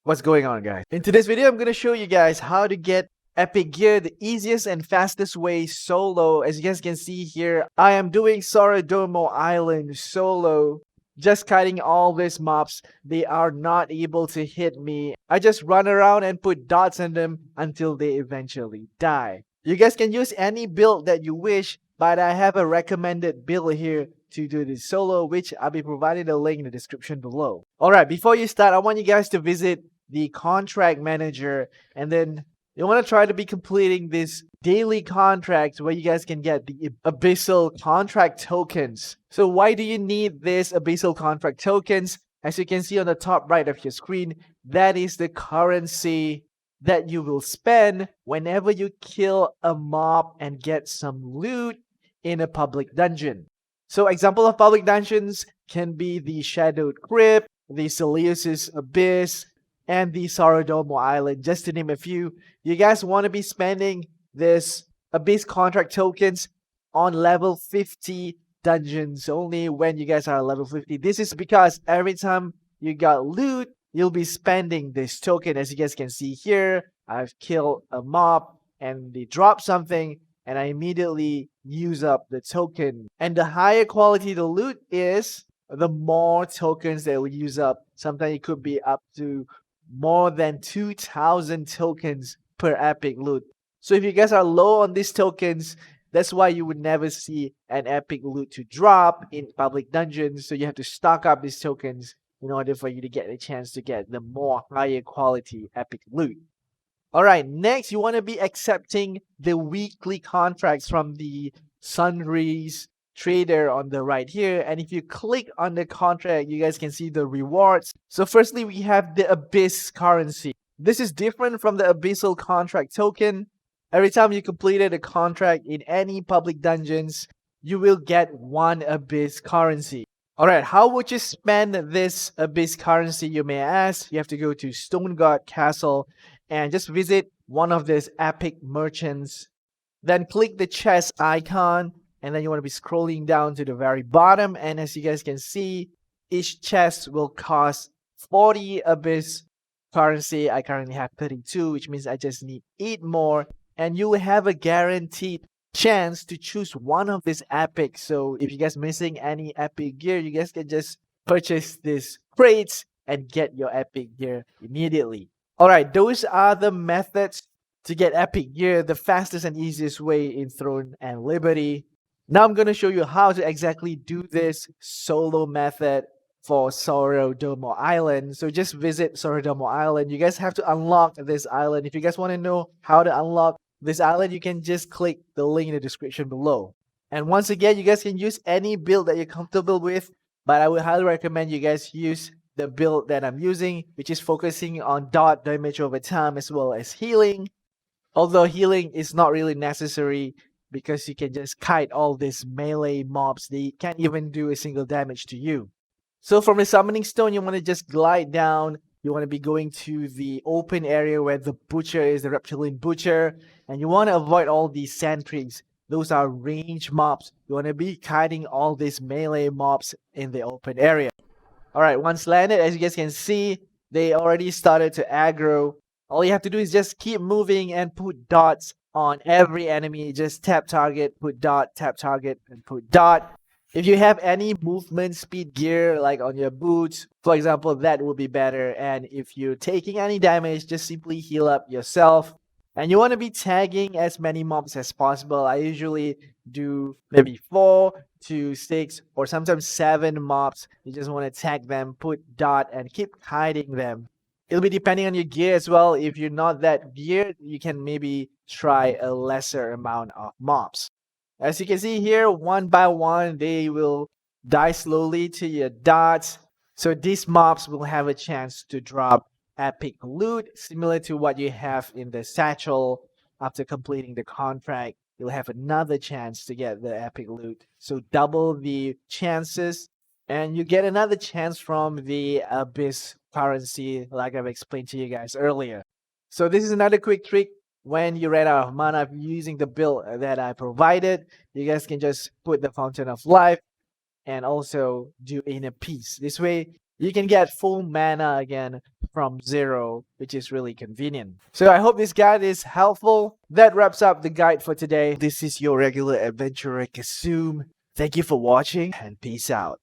What's going on, guys? In today's video, I'm going to show you guys how to get epic gear the easiest and fastest way solo. As you guys can see here, I am doing Soro Island solo. Just kiting all these mobs. They are not able to hit me. I just run around and put dots on them until they eventually die. You guys can use any build that you wish, but I have a recommended build here to do this solo, which I'll be providing a link in the description below. Alright, before you start, I want you guys to visit the contract manager, and then you want to try to be completing this daily contracts where you guys can get the Abyssal contract tokens. So why do you need this Abyssal contract tokens? As you can see on the top right of your screen, that is the currency that you will spend whenever you kill a mob and get some loot in a public dungeon. So example of public dungeons can be the Shadowed Crypt, the Seleucus Abyss, and the Soro Island, just to name a few. You guys want to be spending this Abyss contract tokens on level 50 dungeons only when you guys are level 50. This is because every time you got loot, you'll be spending this token. As you guys can see here, I've killed a mob and they drop something and I immediately use up the token. And the higher quality the loot is, the more tokens they will use up. Sometimes it could be up to more than 2,000 tokens per epic loot. So if you guys are low on these tokens, that's why you would never see an epic loot to drop in public dungeons. So you have to stock up these tokens in order for you to get a chance to get the more higher quality epic loot. Alright, next you want to be accepting the weekly contracts from the Sunrise trader on the right here, and if you click on the contract, you guys can see the rewards. So firstly, we have the Abyss currency. This is different from the Abyssal contract token. Every time you completed a contract in any public dungeons, you will get one Abyss currency. Alright, how would you spend this Abyss currency, you may ask? You have to go to Stone God Castle and just visit one of these epic merchants. Then click the chest icon, and then you want to be scrolling down to the very bottom, and as you guys can see, each chest will cost 40 Abyss currency. I currently have 32, which means I just need 8 more, and you will have a guaranteed chance to choose one of these epics. So if you guys missing any epic gear, you guys can just purchase these crates and get your epic gear immediately. Alright, those are the methods to get epic gear the fastest and easiest way in Throne and Liberty. Now I'm going to show you how to exactly do this solo method for Soro Island. So just visit Soro Island. You guys have to unlock this island. If you guys want to know how to unlock this island, you can just click the link in the description below. And once again, you guys can use any build that you're comfortable with, but I would highly recommend you guys use the build that I'm using, which is focusing on dot damage over time as well as healing. Although healing is not really necessary, because you can just kite all these melee mobs. They can't even do a single damage to you. So from the summoning stone, you want to just glide down. You want to be going to the open area where the butcher is, the reptilian butcher. And you want to avoid all these sentries. Those are range mobs. You want to be kiting all these melee mobs in the open area. Alright, once landed, as you guys can see, they already started to aggro. All you have to do is just keep moving and put dots on every enemy. Just tap target, put dot, tap target, and put dot. If you have any movement speed gear like on your boots, for example, that will be better. And if you're taking any damage, just simply heal up yourself. And you want to be tagging as many mobs as possible. I usually do maybe 4 to 6 or sometimes 7 mobs. You just want to tag them, put dot, and keep hiding them. It'll be depending on your gear as well. If you're not that geared, you can maybe try a lesser amount of mobs. As you can see here, one by one, they will die slowly to your dots. So these mobs will have a chance to drop epic loot, similar to what you have in the satchel. After completing the contract, you'll have another chance to get the epic loot. So double the chances. And you get another chance from the Abyss currency, like I've explained to you guys earlier. So this is another quick trick. When you ran out of mana using the build that I provided, you guys can just put the Fountain of Life and also do Inner Peace. This way, You can get full mana again from zero, which is really convenient. So I hope this guide is helpful. That wraps up the guide for today. This is your regular adventurer Kasum. Thank you for watching and peace out.